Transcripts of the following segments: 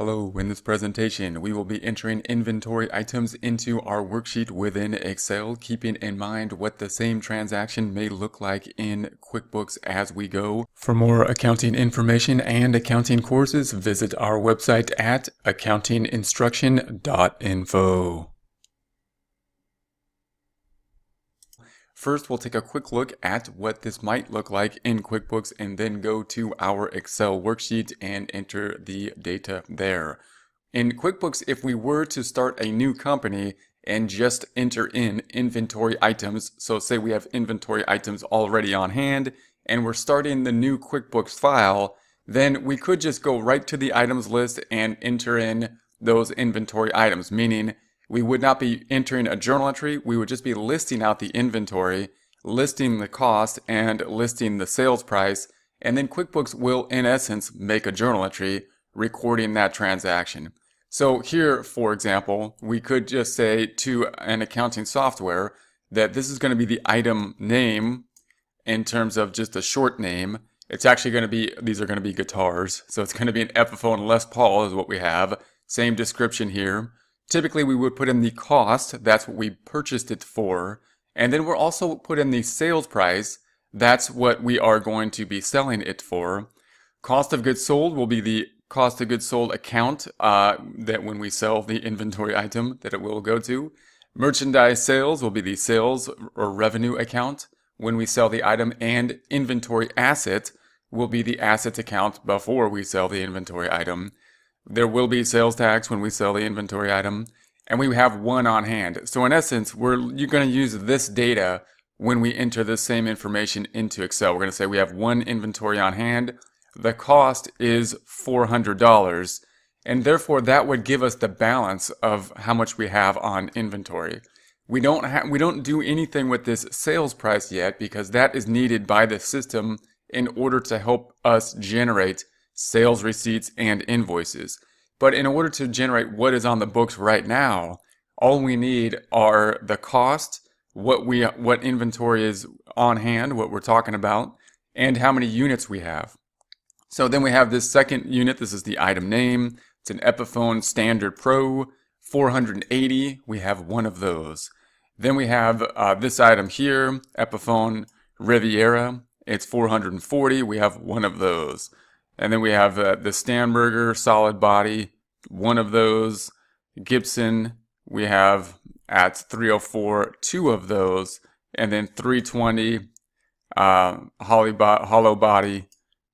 Hello, in this presentation we will be entering inventory items into our worksheet within Excel, keeping in mind what the same transaction may look like in QuickBooks as we go. For more accounting information and accounting courses, visit our website at accountinginstruction.info. First, we'll take a quick look at what this might look like in QuickBooks and then go to our Excel worksheet and enter the data there. In QuickBooks, if we were to start a new company and just enter in inventory items, so say we have inventory items already on hand and we're starting the new QuickBooks file, then we could just go right to the items list and enter in those inventory items, meaning we would not be entering a journal entry, we would just be listing out the inventory, listing the cost, and listing the sales price, and then QuickBooks will, in essence, make a journal entry recording that transaction. So here, for example, we could just say to an accounting software that this is going to be the item name in terms of just a short name. It's actually going to be, these are going to be guitars, so it's going to be an Epiphone Les Paul is what we have. Same description here. Typically, we would put in the cost, that's what we purchased it for, and then we'll also put in the sales price, that's what we are going to be selling it for. Cost of goods sold will be the cost of goods sold account that when we sell the inventory item that it will go to. Merchandise sales will be the sales or revenue account when we sell the item, and inventory asset will be the assets account before we sell the inventory item. There will be sales tax when we sell the inventory item, and we have one on hand. So in essence, you're going to use this data when we enter this same information into Excel. We're going to say we have one inventory on hand. The cost is $400, and therefore that would give us the balance of how much we have on inventory. We don't do anything with this sales price yet because that is needed by the system in order to help us generate sales receipts and invoices. But in order to generate what is on the books right now, all we need are the cost, what inventory is on hand, what we're talking about, and how many units we have. So then we have this second unit. This is the item name. It's an Epiphone Standard Pro, 480. We have one of those. Then we have this item here, Epiphone Riviera. It's 440. We have one of those. And then we have the Stanberger solid body, one of those. Gibson, we have at 304, two of those. And then 320 hollow body,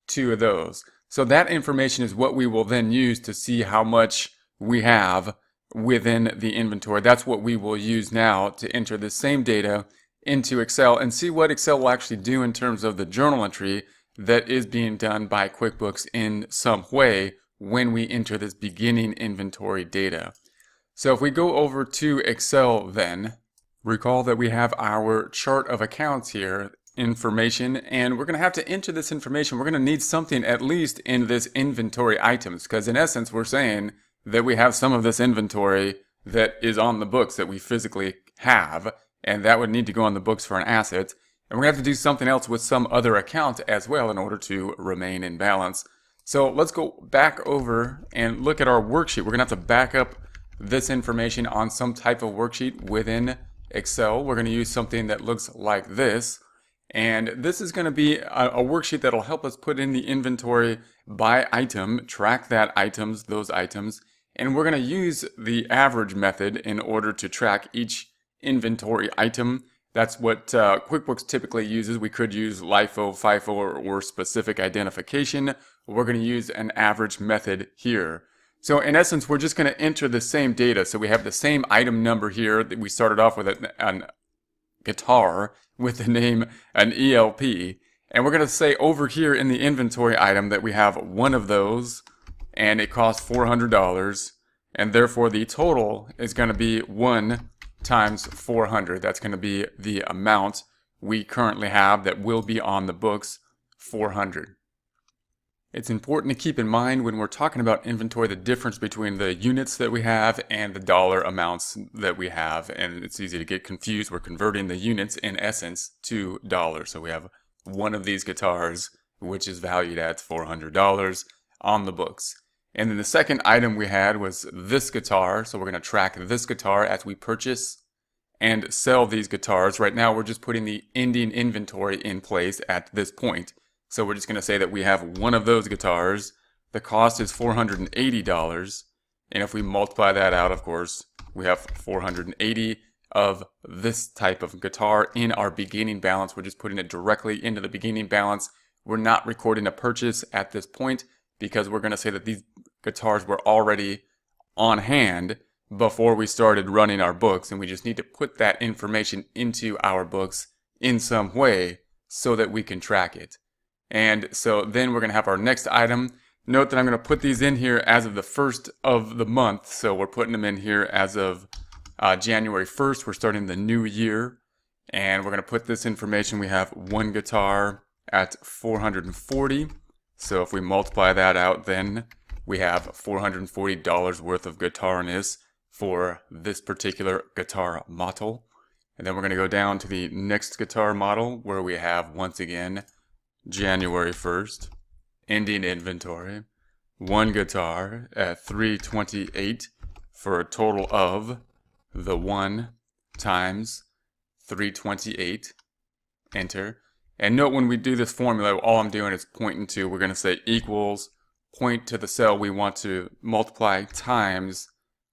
two of those. So that information is what we will then use to see how much we have within the inventory. That's what we will use now to enter the same data into Excel and see what Excel will actually do in terms of the journal entry that is being done by QuickBooks in some way when we enter this beginning inventory data. So if we go over to Excel then, recall that we have our chart of accounts here, information, and we're going to have to enter this information. We're going to need something at least in this inventory items, because in essence we're saying that we have some of this inventory that is on the books that we physically have, and that would need to go on the books for an asset. And we're going to have to do something else with some other account as well in order to remain in balance. So let's go back over and look at our worksheet. We're going to have to back up this information on some type of worksheet within Excel. We're going to use something that looks like this. And this is going to be a worksheet that will help us put in the inventory by item, track those items. And we're going to use the average method in order to track each inventory item. That's what QuickBooks typically uses. We could use LIFO, FIFO, or specific identification. We're going to use an average method here. So in essence, we're just going to enter the same data. So we have the same item number here that we started off with an guitar with the name an ELP. And we're going to say over here in the inventory item that we have one of those and it costs $400. And therefore the total is going to be 1 times 400. That's going to be the amount we currently have that will be on the books, 400. It's important to keep in mind when we're talking about inventory the difference between the units that we have and the dollar amounts that we have, and it's easy to get confused. We're converting the units in essence to dollars. So we have one of these guitars which is valued at $400 on the books. And then the second item we had was this guitar. So we're going to track this guitar as we purchase and sell these guitars. Right now we're just putting the ending inventory in place at this point. So we're just going to say that we have one of those guitars. The cost is $480. And if we multiply that out, of course, we have 480 of this type of guitar in our beginning balance. We're just putting it directly into the beginning balance. We're not recording a purchase at this point because we're going to say that these guitars were already on hand before we started running our books, and we just need to put that information into our books in some way so that we can track it. And so then we're going to have our next item. Note that I'm going to put these in here as of the first of the month, so we're putting them in here as of January 1st. We're starting the new year, and we're going to put this information. We have one guitar at 440, so if we multiply that out, then we have $440 worth of guitarness for this particular guitar model. And then we're going to go down to the next guitar model where we have, once again, January 1st, ending inventory, one guitar at 328 for a total of the 1 times 328, enter. And note when we do this formula, all I'm doing is pointing to, we're going to say equals, point to the cell we want to multiply times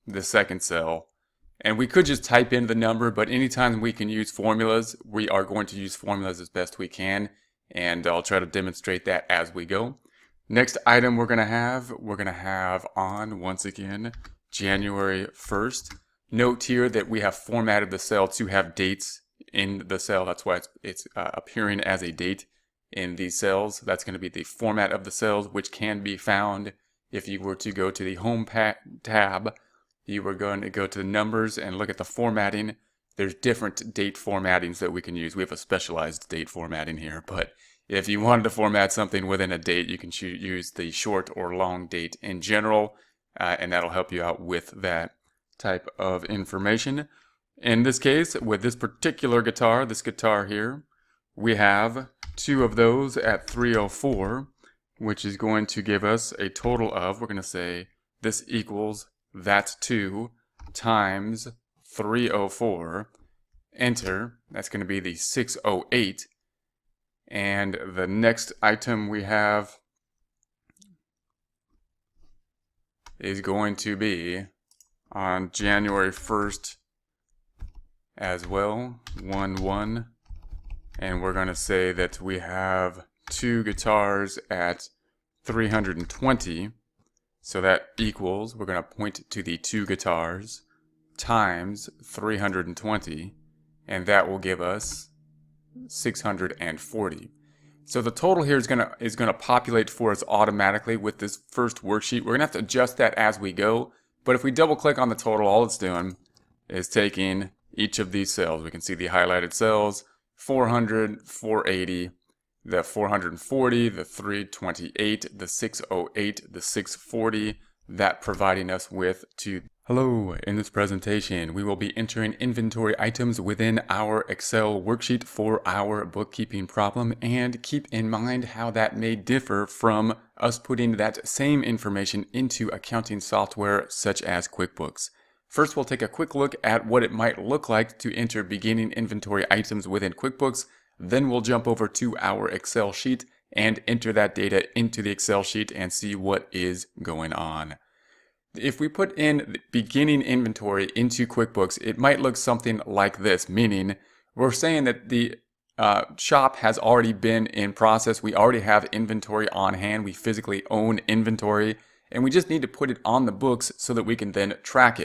the second cell. And we could just type in the number, but anytime we can use formulas, we are going to use formulas as best we can. And I'll try to demonstrate that as we go. Next item we're going to have on, once again, January 1st. Note here that we have formatted the cell to have dates in the cell. That's why it's appearing as a date in these cells. That's going to be the format of the cells, which can be found if you were to go to the Home tab. You were going to go to the numbers and look at the formatting. There's different date formattings that we can use. We have a specialized date formatting here, but if you wanted to format something within a date, you can use the short or long date in general, and that'll help you out with that type of information. In this case, with this particular guitar, this guitar here, we have two of those at 304, which is going to give us a total of, we're going to say this equals that 2 times 304, enter. That's going to be the 608. And the next item we have is going to be on January 1st as well, 1-1. And we're going to say that we have two guitars at 320. So that equals, we're going to point to the two guitars times 320, and that will give us 640. So the total here is going to populate for us automatically with this first worksheet. We're going to have to adjust that as we go, but if we double click on the total, all it's doing is taking each of these cells. We can see the highlighted cells, 400, 480, the 440, the 328, the 608, the 640, that providing us with two. Hello, in this presentation we will be entering inventory items within our Excel worksheet for our bookkeeping problem, and keep in mind how that may differ from us putting that same information into accounting software such as QuickBooks. First, we'll take a quick look at what it might look like to enter beginning inventory items within QuickBooks. Then we'll jump over to our Excel sheet and enter that data into the Excel sheet and see what is going on. If we put in beginning inventory into QuickBooks, it might look something like this, meaning we're saying that the shop has already been in process. We already have inventory on hand. We physically own inventory, and we just need to put it on the books so that we can then track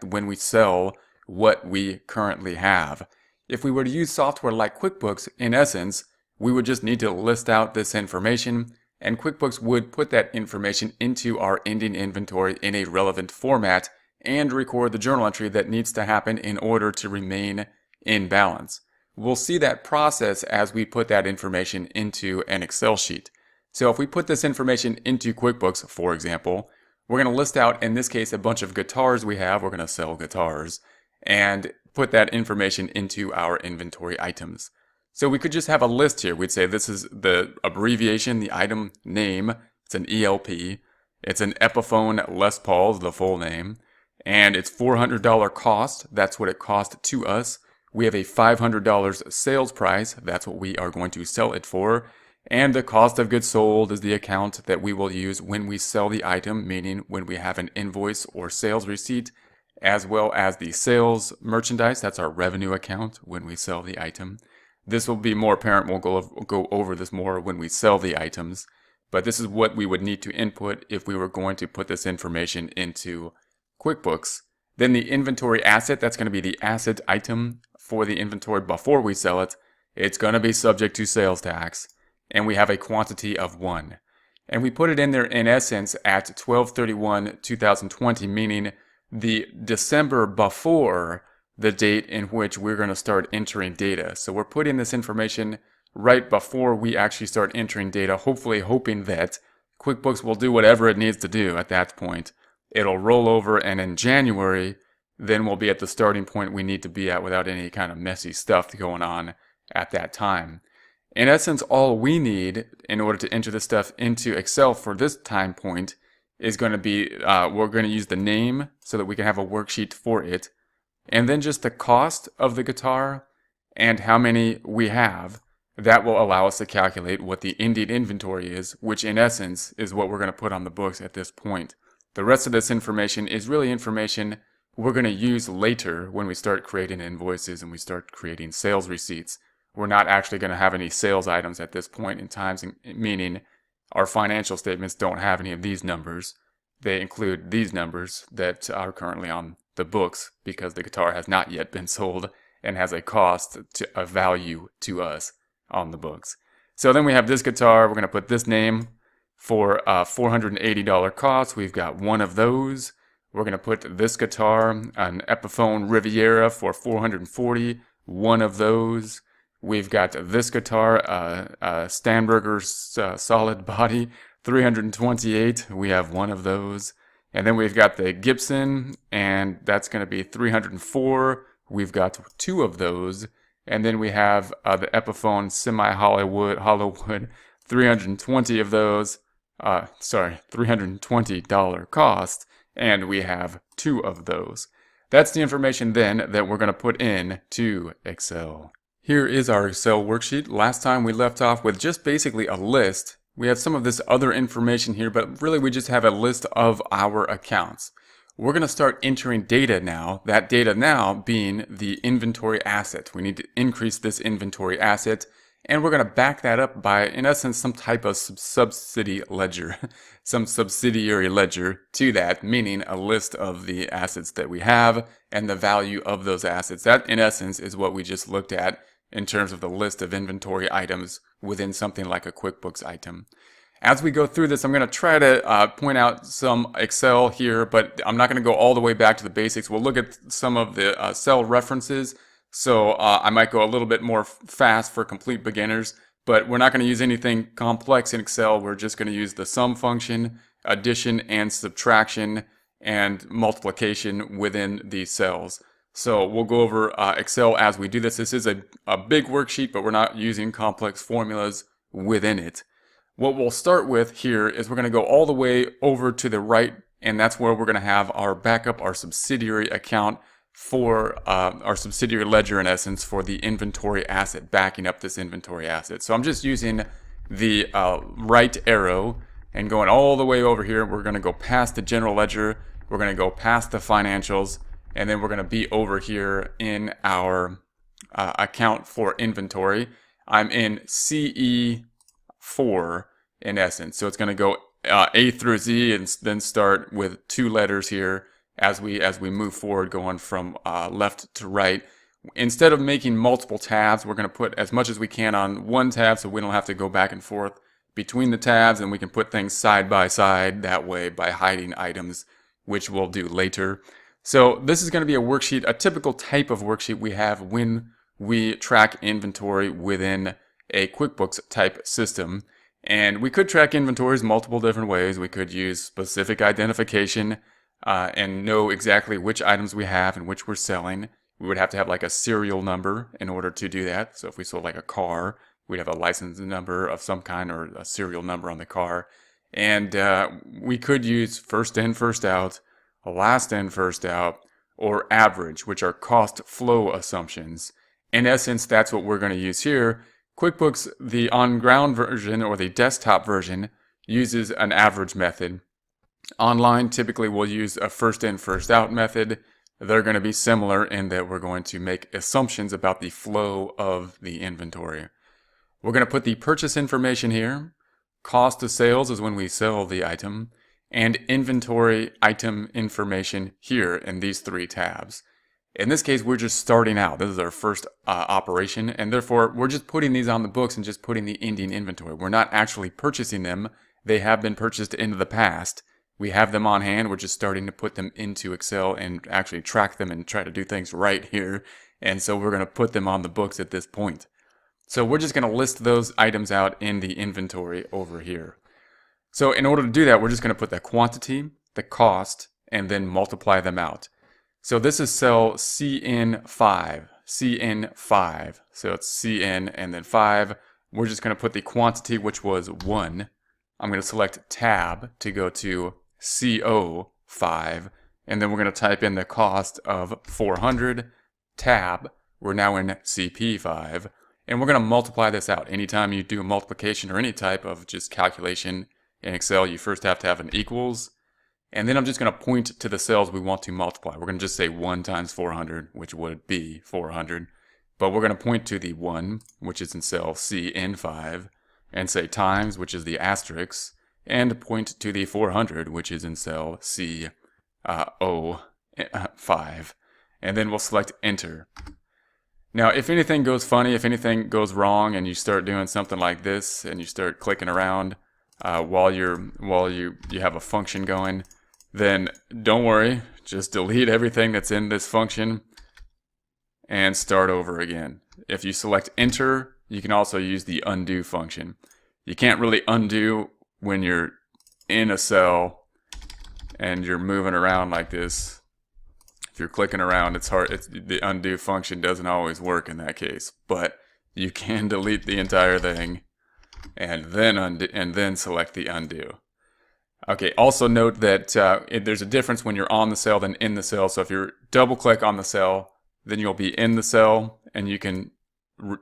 when we sell what we currently have. If we were to use software like QuickBooks, in essence, we would just need to list out this information, and QuickBooks would put that information into our ending inventory in a relevant format and record the journal entry that needs to happen in order to remain in balance. We'll see that process as we put that information into an Excel sheet. So if we put this information into QuickBooks, for example, we're going to list out, in this case, a bunch of guitars we have. We're going to sell guitars and put that information into our inventory items. So we could just have a list here. We'd say this is the abbreviation, the item name, it's an ELP, It's an Epiphone Les Paul is the full name. And it's $400 cost. That's what it cost to us. We have a $500 sales price. That's what we are going to sell it for. And the cost of goods sold is the account that we will use when we sell the item, meaning when we have an invoice or sales receipt, as well as the sales merchandise. That's our revenue account when we sell the item. This will be more apparent. We'll go over this more when we sell the items. But this is what we would need to input if we were going to put this information into QuickBooks. Then the inventory asset, that's going to be the asset item for the inventory before we sell it. It's going to be subject to sales tax. And we have a quantity of 1. And we put it in there in essence at 12/31/2020, meaning the December before the date in which we're going to start entering data. So we're putting this information right before we actually start entering data, hopefully hoping that QuickBooks will do whatever it needs to do at that point. It'll roll over, and in January, then we'll be at the starting point we need to be at without any kind of messy stuff going on at that time. In essence, all we need in order to enter this stuff into Excel for this time point is going to be, we're going to use the name so that we can have a worksheet for it, and then just the cost of the guitar and how many we have. That will allow us to calculate what the ending inventory is, which in essence is what we're going to put on the books at this point. The rest of this information is really information we're going to use later when we start creating invoices and we start creating sales receipts. We're not actually going to have any sales items at this point in time, meaning our financial statements don't have any of these numbers. They include these numbers that are currently on the books because the guitar has not yet been sold and has a cost, a value to us on the books. So then we have this guitar. We're going to put this name for $480 cost. We've got 1 of those. We're going to put this guitar, an Epiphone Riviera, for $440, 1 of those. We've got this guitar, Steinberger's solid body, $328. We have 1 of those. And then we've got the Gibson, and that's going to be $304. We've got 2 of those. And then we have the Epiphone Hollywood, 320 of those. $320 cost, and we have 2 of those. That's the information then that we're going to put in to Excel. Here is our Excel worksheet. Last time we left off with just basically a list. We have some of this other information here, but really we just have a list of our accounts. We're going to start entering data now, that data now being the inventory asset. We need to increase this inventory asset, and we're going to back that up by, in essence, some type of subsidiary ledger, some subsidiary ledger to that, meaning a list of the assets that we have and the value of those assets. That, in essence, is what we just looked at in terms of the list of inventory items within something like a QuickBooks item. As we go through this, I'm going to try to point out some Excel here, but I'm not going to go all the way back to the basics. We'll look at some of the cell references. So I might go a little bit more fast for complete beginners, but we're not going to use anything complex in Excel. We're just going to use the sum function, addition and subtraction, and multiplication within these cells. So we'll go over Excel as we do this. This is a big worksheet, but we're not using complex formulas within it. What we'll start with here is we're going to go all the way over to the right, and that's where we're going to have our backup, our subsidiary account for our subsidiary ledger, in essence, for the inventory asset, backing up this inventory asset. So I'm just using the right arrow and going all the way over here. We're going to go past the general ledger. We're going to go past the financials, and then we're going to be over here in our account for inventory. I'm in CE4 in essence. So it's going to go A through Z and then start with 2 letters here as we move forward, going from left to right. Instead of making multiple tabs, we're going to put as much as we can on one tab so we don't have to go back and forth between the tabs, and we can put things side by side that way by hiding items, which we'll do later. So this is going to be a worksheet, a typical type of worksheet we have when we track inventory within a QuickBooks type system. And we could track inventories multiple different ways. We could use specific identification and know exactly which items we have and which we're selling. We would have to have like a serial number in order to do that. So if we sold like a car, we'd have a license number of some kind or a serial number on the car. And we could use first in, first out, last in, first out, or average, which are cost flow assumptions. In essence, that's what we're going to use here. QuickBooks, the on-ground version or the desktop version, uses an average method. Online, typically we'll use a first in, first out method. They're going to be similar in that we're going to make assumptions about the flow of the inventory. We're going to put the purchase information here. Cost of sales is when we sell the item, and inventory item information here in these three tabs. In this case, we're just starting out. This is our first operation, and therefore we're just putting these on the books and just putting the ending inventory. We're not actually purchasing them. They have been purchased into the past. We have them on hand. We're just starting to put them into Excel and actually track them and try to do things right here. And so we're going to put them on the books at this point. So we're just going to list those items out in the inventory over here. So in order to do that, we're just going to put the quantity, the cost, and then multiply them out. So this is cell CN5, CN5. So it's CN and then 5. We're just going to put the quantity, which was 1. I'm going to select tab to go to CO5, and then we're going to type in the cost of 400, tab, we're now in CP5, and we're going to multiply this out. Anytime you do a multiplication or any type of just calculation in Excel, you first have to have an equals, and then I'm just going to point to the cells we want to multiply. We're going to just say 1 times 400, which would be 400, but we're going to point to the 1, which is in cell CN5, and say times, which is the asterisk, and point to the 400, which is in cell C05, and then we'll select enter. Now, if anything goes funny, if anything goes wrong, and you start doing something like this, and you start clicking around while you have a function going, then don't worry, just delete everything that's in this function and start over again. If you select enter, you can also use the undo function. You can't really undo when you're in a cell and you're moving around like this. If you're clicking around, it's hard. The undo function doesn't always work in that case, but you can delete the entire thing and then undo, and then select the undo. Okay, also note that there's a difference when you're on the cell than in the cell. So if you double click on the cell, then you'll be in the cell and you can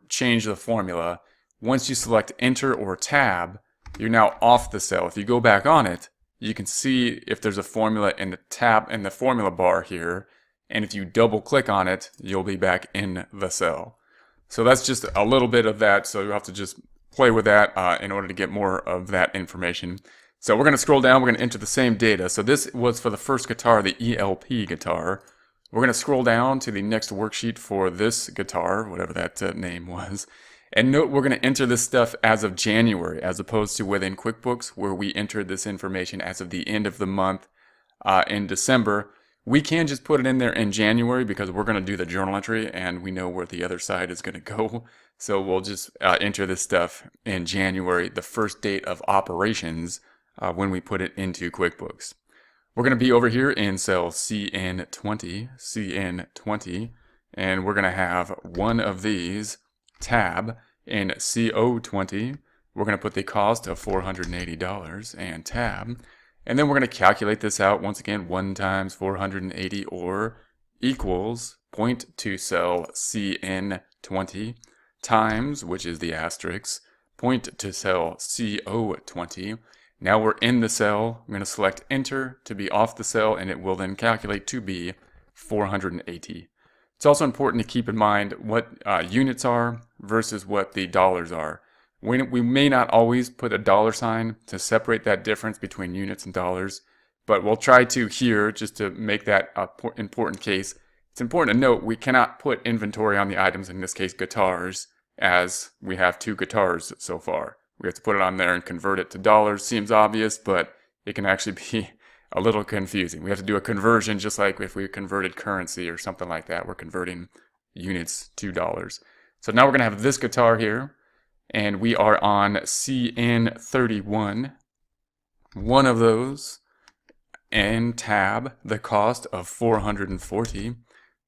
change the formula. Once you select enter or tab, you're now off the cell. If you go back on it, you can see if there's a formula in the tab in the formula bar here, and if you double click on it, you'll be back in the cell. So that's just a little bit of that, so you have to just play with that in order to get more of that information. So we're going to scroll down, we're going to enter the same data. So this was for the first guitar, the ELP guitar. We're going to scroll down to the next worksheet for this guitar, whatever that name was. And note we're going to enter this stuff as of January, as opposed to within QuickBooks, where we entered this information as of the end of the month in December. We can just put it in there in January because we're going to do the journal entry and we know where the other side is going to go. So we'll just enter this stuff in January, the first date of operations, when we put it into QuickBooks. We're going to be over here in cell CN20, and we're going to have one of these, tab, in CO20. We're going to put the cost of $480 and tab, and then we're going to calculate this out once again, 1 times 480 or equals, point to cell CN20, times, which is the asterisk, point to cell CO20. Now we're in the cell. I'm going to select enter to be off the cell, and it will then calculate to be 480. It's also important to keep in mind what units are versus what the dollars are. We may not always put a dollar sign to separate that difference between units and dollars, but we'll try to here just to make that an important case. It's important to note we cannot put inventory on the items, in this case guitars, as we have 2 guitars so far. We have to put it on there and convert it to dollars. Seems obvious, but it can actually be a little confusing. We have to do a conversion just like if we converted currency or something like that. We're converting units to dollars. So now we're going to have this guitar here, and we are on CN31, one of those, and tab, the cost of 440.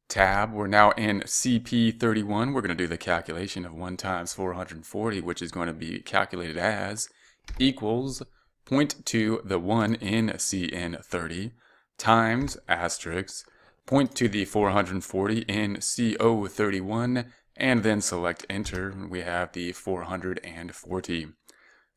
Tab, we're now in CP31. We're going to do the calculation of 1 times 440, which is going to be calculated as equals point to the 1 in CN30, times asterisk, point to the 440 in CO31, and then select enter. We have the 440.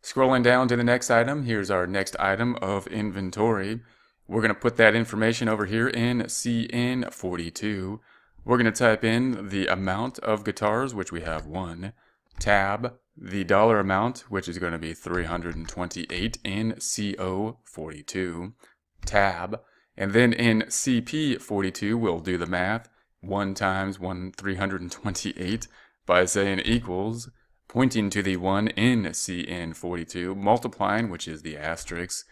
Scrolling down to the next item, here's our next item of inventory. We're going to put that information over here in CN42. We're going to type in the amount of guitars, which we have 1, tab, the dollar amount, which is going to be 328 in CO42, tab, and then in CP42 we'll do the math. 1 times 328 by saying equals, pointing to the 1 in CN42, multiplying, which is the asterisk,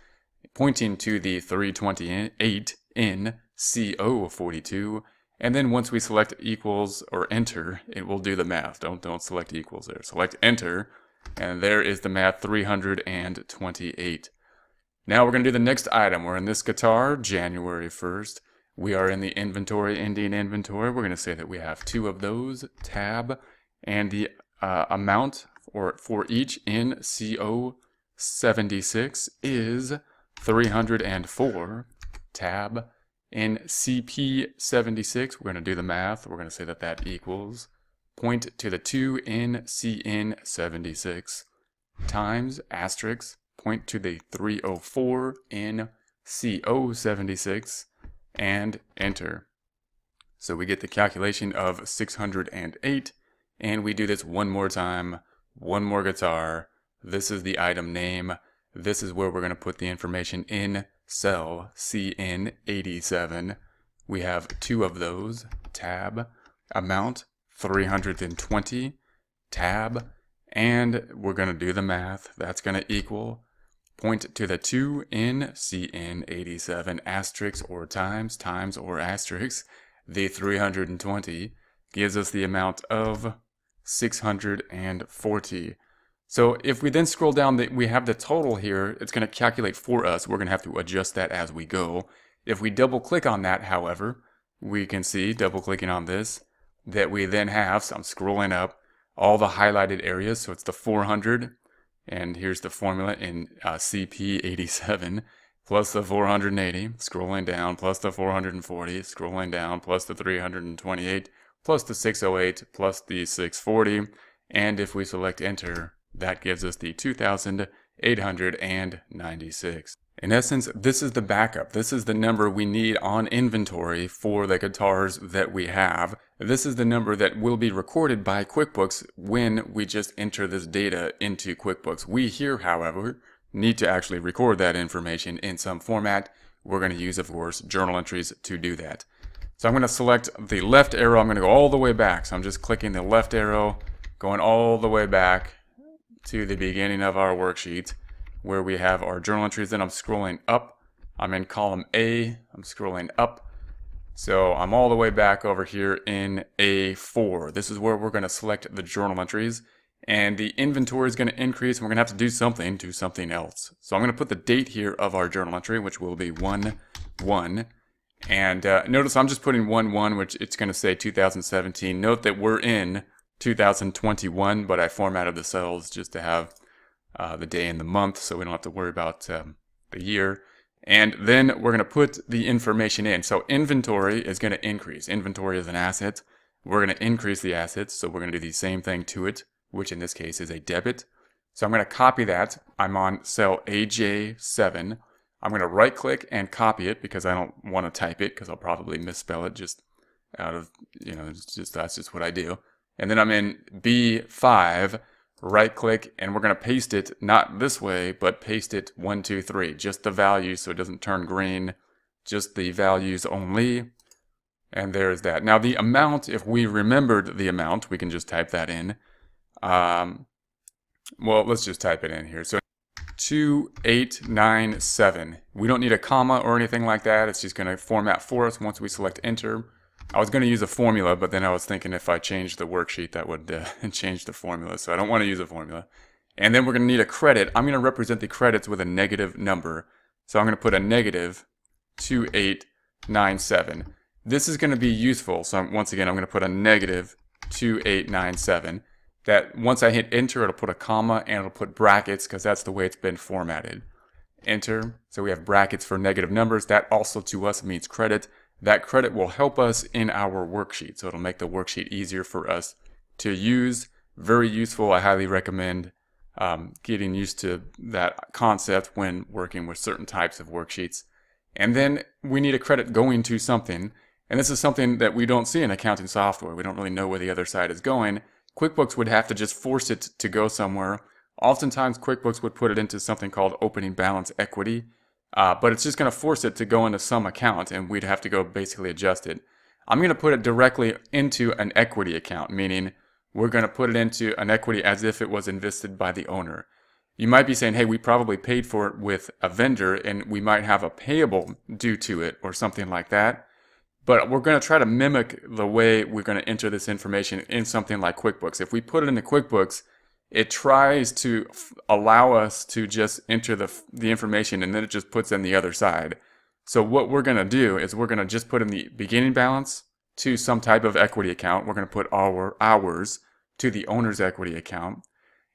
pointing to the 328 in CO42, and then once we select equals or enter, it will do the math. Don't select equals there. Select enter, and there is the math, 328. Now we're going to do the next item. We're in this guitar, January 1st. We are in the inventory, ending inventory. We're going to say that we have 2 of those, tab, and the amount for each in CO76 is 304, tab. In CP76, we're going to do the math. We're going to say that that equals, point to the 2 in CN76, times, asterisk, point to the 304 in CO76, and enter. So we get the calculation of 608, and we do this one more time, one more guitar. This is the item name. This is where we're going to put the information in cell CN87. We have 2 of those, tab, amount 320, tab, and we're going to do the math. That's going to equal, point to the 2 in CN87, asterisk or times or asterisk, the 320 gives us the amount of 640. So if we then scroll down, we have the total here. It's going to calculate for us. We're going to have to adjust that as we go. If we double click on that, however, we can see, double clicking on this, that we then have, so I'm scrolling up, all the highlighted areas. So it's the 400, and here's the formula in CP87, plus the 480, scrolling down, plus the 440, scrolling down, plus the 328, plus the 608, plus the 640, and if we select enter, that gives us the 2,896. In essence, this is the backup. This is the number we need on inventory for the guitars that we have. This is the number that will be recorded by QuickBooks when we just enter this data into QuickBooks. We here, however, need to actually record that information in some format. We're going to use, of course, journal entries to do that. So I'm going to select the left arrow. I'm going to go all the way back. So I'm just clicking the left arrow, going all the way back to the beginning of our worksheet where we have our journal entries. Then I'm scrolling up. I'm in column A. I'm scrolling up. So I'm all the way back over here in A4. This is where we're going to select the journal entries. And the inventory is going to increase, and we're going to have to do something to something else. So I'm going to put the date here of our journal entry, which will be 1/1. And notice I'm just putting 1/1, which it's going to say 2017. Note that we're in 2021, but I formatted the cells just to have the day and the month, so we don't have to worry about the year. And then we're going to put the information in. So inventory is going to increase. Inventory is an asset. We're going to increase the assets, so we're going to do the same thing to it, which in this case is a debit. So I'm going to copy that. I'm on cell AJ7. I'm going to right click and copy it because I don't want to type it because I'll probably misspell it just out of, that's just what I do. And then I'm in B5, right click, and we're going to paste it, not this way, but paste it 1, 2, 3, just the values so it doesn't turn green, just the values only. And there's that. Now the amount, if we remembered the amount, we can just type that in. Well, let's just type it in here. So 2897. We don't need a comma or anything like that. It's just going to format for us once we select enter. I was going to use a formula, but then I was thinking if I changed the worksheet, that would change the formula. So I don't want to use a formula. And then we're going to need a credit. I'm going to represent the credits with a negative number. So I'm going to put a negative 2897. This is going to be useful. So once again, I'm going to put a negative 2897. That once I hit enter, it'll put a comma and it'll put brackets because that's the way it's been formatted. enter. So we have brackets for negative numbers. That also to us means credit. That credit will help us in our worksheet. So it'll make the worksheet easier for us to use. Very useful. I highly recommend getting used to that concept when working with certain types of worksheets. And then we need a credit going to something. And this is something that we don't see in accounting software. We don't really know where the other side is going. QuickBooks would have to just force it to go somewhere. Oftentimes, QuickBooks would put it into something called opening balance equity, but it's just going to force it to go into some account, and we'd have to go basically adjust it. I'm going to put it directly into an equity account, meaning we're going to put it into an equity as if it was invested by the owner. You might be saying, hey, we probably paid for it with a vendor, and we might have a payable due to it or something like that. But we're going to try to mimic the way we're going to enter this information in something like QuickBooks. If we put it into QuickBooks, it tries to allow us to just enter the information, and then it just puts in the other side. So what we're going to do is we're going to just put in the beginning balance to some type of equity account. We're going to put our hours to the owner's equity account.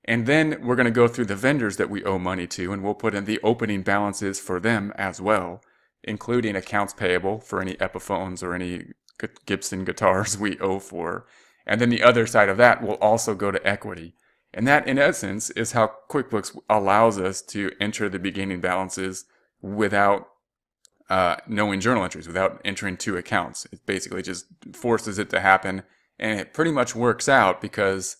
And then we're going to go through the vendors that we owe money to, and we'll put in the opening balances for them as well, including accounts payable for any Epiphones or any Gibson guitars we owe for. And then the other side of that will also go to equity. And that, in essence, is how QuickBooks allows us to enter the beginning balances without knowing journal entries, without entering two accounts. It basically just forces it to happen, and it pretty much works out because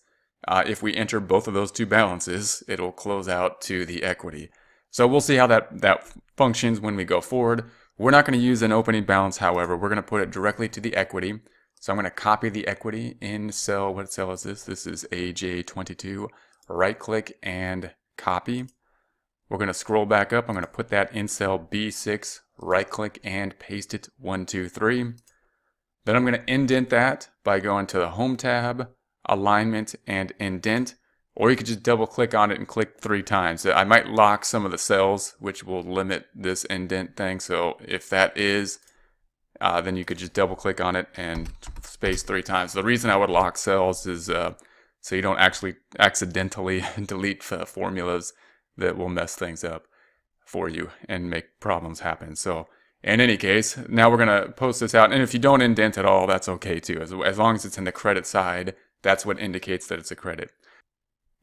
if we enter both of those two balances, it'll close out to the equity. So we'll see how that functions when we go forward. We're not going to use an opening balance, however. We're going to put it directly to the equity. So I'm going to copy the equity in cell. What cell is this? This is AJ22. Right click and copy. We're going to scroll back up. I'm going to put that in cell B6. Right click and paste it 1, 2, 3. Then I'm going to indent that by going to the Home tab, Alignment, and Indent. Or you could just double click on it and click 3 times. I might lock some of the cells, which will limit this indent thing. So if that is, then you could just double click on it and space 3 times. The reason I would lock cells is so you don't actually accidentally delete formulas that will mess things up for you and make problems happen. So in any case, now we're going to post this out. And if you don't indent at all, that's okay too. As long as it's in the credit side, that's what indicates that it's a credit.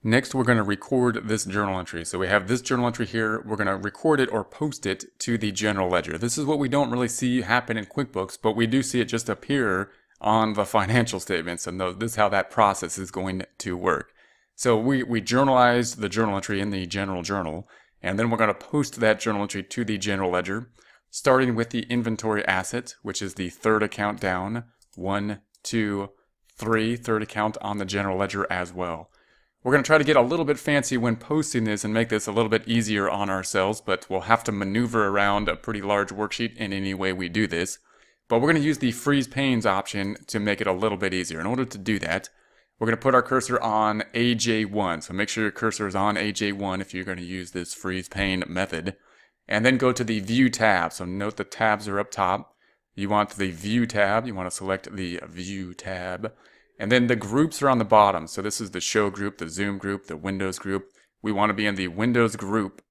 Next, we're going to record this journal entry. So we have this journal entry here. We're going to record it or post it to the general ledger. This is what we don't really see happen in QuickBooks, but we do see it just appear on the financial statements. And this is how that process is going to work. So we journalized the journal entry in the general journal, and then we're going to post that journal entry to the general ledger, starting with the inventory asset, which is the third account down, 1, 2, 3, third account on the general ledger as well. We're going to try to get a little bit fancy when posting this and make this a little bit easier on ourselves, but we'll have to maneuver around a pretty large worksheet in any way we do this. But we're going to use the freeze panes option to make it a little bit easier. In order to do that, we're going to put our cursor on AJ1. So make sure your cursor is on AJ1 if you're going to use this freeze pane method. And then go to the View tab. So note the tabs are up top. You want the View tab. You want to select the View tab. And then the groups are on the bottom. So this is the Show group, the Zoom group, the Windows group. We want to be in the Windows group.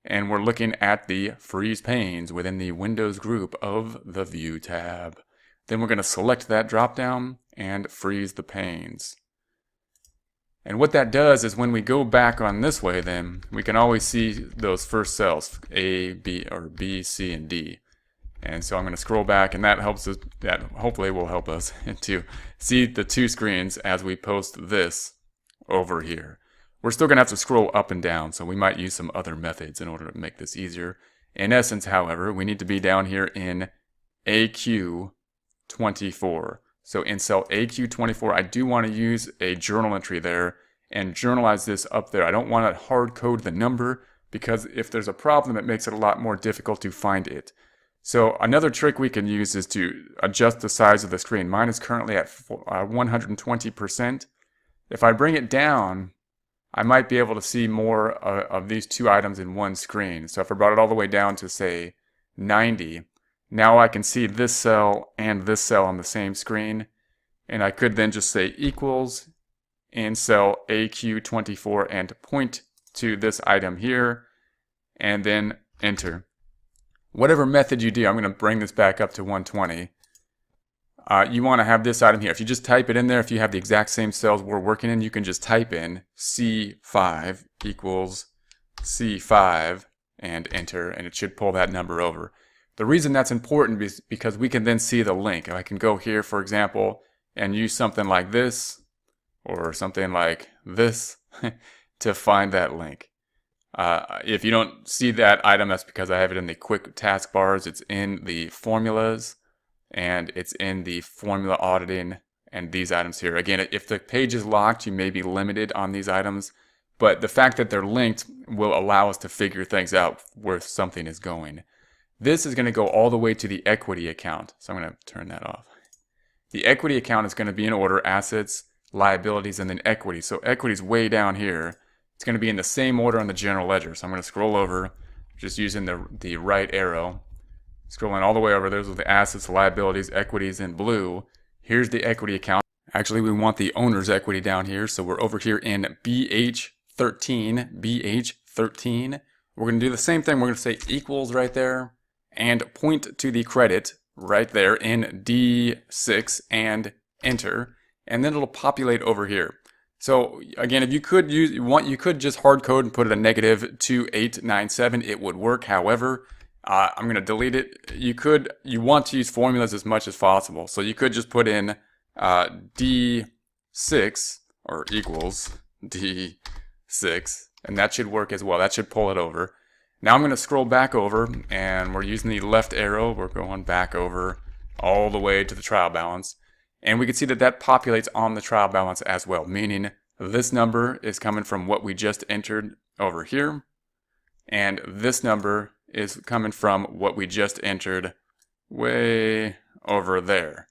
And we're looking at the freeze panes within the Windows group of the View tab. Then we're going to select that drop down and freeze the panes. And what that does is when we go back on this way, then we can always see those first cells, A, B, or B, C, and D. And so I'm going to scroll back, and that helps us. That hopefully will help us to see the 2 screens as we post this over here. We're still going to have to scroll up and down, so we might use some other methods in order to make this easier. In essence, however, we need to be down here in AQ24. So in cell AQ24, I do want to use a journal entry there and journalize this up there. I don't want to hard code the number because if there's a problem, it makes it a lot more difficult to find it. So another trick we can use is to adjust the size of the screen. Mine is currently at 120%. If I bring it down, I might be able to see more of these 2 items in one screen. So if I brought it all the way down to, say, 90, now I can see this cell and this cell on the same screen. And I could then just say equals in cell AQ24 and point to this item here. And then enter. Whatever method you do, I'm going to bring this back up to 120. You want to have this item here. If you just type it in there, if you have the exact same cells we're working in, you can just type in C5 equals C5 and enter, and it should pull that number over. The reason that's important is because we can then see the link. I can go here, for example, and use something like this or something like this to find that link. If you don't see that item, that's because I have it in the quick taskbars. It's in the formulas, and it's in the formula auditing and these items here. Again, if the page is locked, you may be limited on these items, but the fact that they're linked will allow us to figure things out where something is going. This is going to go all the way to the equity account, so I'm going to turn that off. The equity account is going to be in order: assets, liabilities, and then equity. So equity is way down here. It's going to be in the same order on the general ledger. So I'm going to scroll over, just using the right arrow. Scrolling all the way over, those are the assets, liabilities, equities in blue. Here's the equity account. Actually, we want the owner's equity down here. So we're over here in BH13. BH13. We're going to do the same thing. We're going to say equals right there and point to the credit right there in D6 and enter. And then it'll populate over here. So again, if you could you could just hard code and put it a negative 2897. It would work. However, I'm going to delete it. You want to use formulas as much as possible. So you could just put in D6 or equals D6, and that should work as well. That should pull it over. Now I'm going to scroll back over, and we're using the left arrow. We're going back over all the way to the trial balance. And we can see that that populates on the trial balance as well, meaning this number is coming from what we just entered over here, and this number is coming from what we just entered way over there.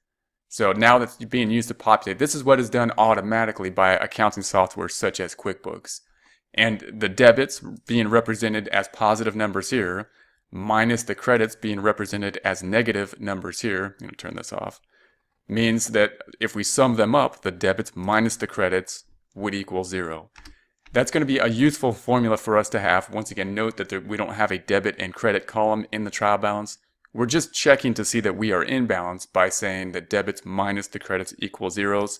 So now that's being used to populate. This is what is done automatically by accounting software such as QuickBooks. And the debits being represented as positive numbers here, minus the credits being represented as negative numbers here. I'm going to turn this off. Means that if we sum them up, the debits minus the credits would equal 0. That's going to be a useful formula for us to have. Once again, note that we don't have a debit and credit column in the trial balance. We're just checking to see that we are in balance by saying that debits minus the credits equal zeros.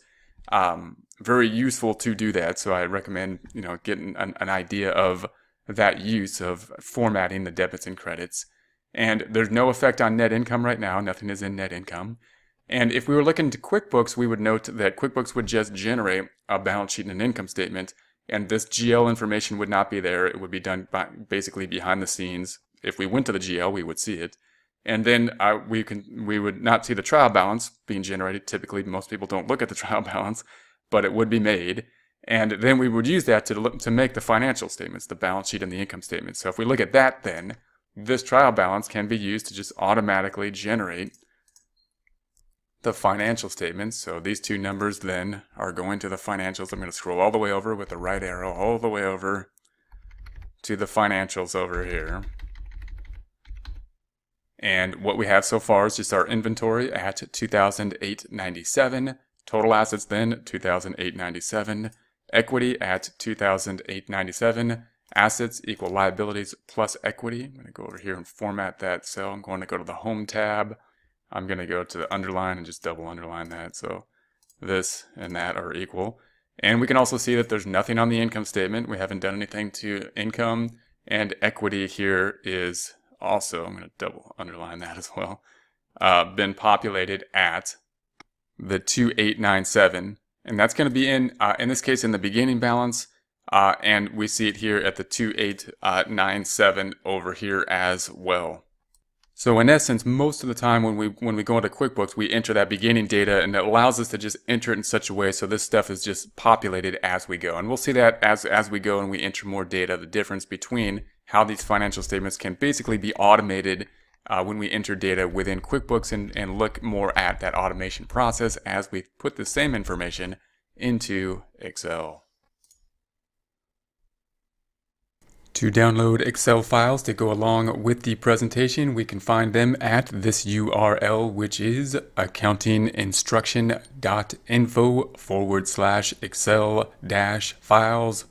Very useful to do that, so I recommend getting an idea of that use of formatting the debits and credits. And there's no effect on net income right now. Nothing is in net income. And if we were looking to QuickBooks, we would note that QuickBooks would just generate a balance sheet and an income statement, and this GL information would not be there. It would be done basically behind the scenes. If we went to the GL, we would see it. And then we would not see the trial balance being generated. Typically, most people don't look at the trial balance, but it would be made. And then we would use that to make the financial statements, the balance sheet and the income statement. So if we look at that, then this trial balance can be used to just automatically generate the financial statements. So these two numbers then are going to the financials. I'm going to scroll all the way over with the right arrow, all the way over to the financials over here. And what we have so far is just our inventory at $2,897. Total assets then $2,897. Equity at $2,897. Assets equal liabilities plus equity. I'm going to go over here and format that cell. I'm going to go to the Home tab. I'm going to go to the underline and just double underline that. So this and that are equal. And we can also see that there's nothing on the income statement. We haven't done anything to income. And equity here is also, I'm going to double underline that as well, been populated at the 2897. And that's going to be in this case, in the beginning balance. And we see it here at the 2897 over here as well. So in essence, most of the time when we go into QuickBooks, we enter that beginning data, and it allows us to just enter it in such a way so this stuff is just populated as we go. And we'll see that as we go and we enter more data, the difference between how these financial statements can basically be automated when we enter data within QuickBooks and look more at that automation process as we put the same information into Excel. To download Excel files to go along with the presentation, we can find them at this URL, which is accountinginstruction.info/Excel-files/.